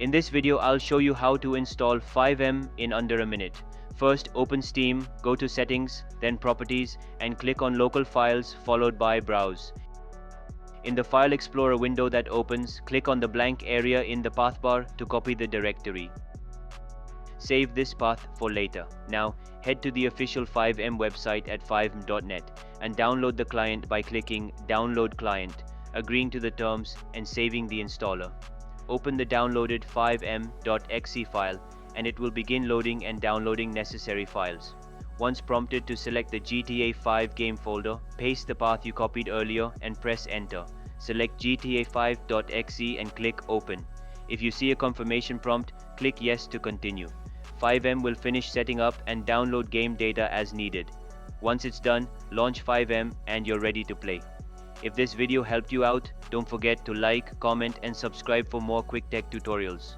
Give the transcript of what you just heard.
In this video, I'll show you how to install FiveM in under a minute. First, open Steam, go to Settings, then Properties, and click on Local Files followed by Browse. In the File Explorer window that opens, click on the blank area in the pathbar to copy the directory. Save this path for later. Now, head to the official FiveM website at fivem.net and download the client by clicking Download Client, agreeing to the terms, and saving the installer. Open the downloaded fivem.exe file and it will begin loading and downloading necessary files. Once prompted to select the GTA 5 game folder, paste the path you copied earlier and press enter. Select GTA5.exe and click open. If you see a confirmation prompt, click yes to continue. FiveM will finish setting up and download game data as needed. Once it's done, launch FiveM and you're ready to play. If this video helped you out, don't forget to like, comment and subscribe for more quick tech tutorials.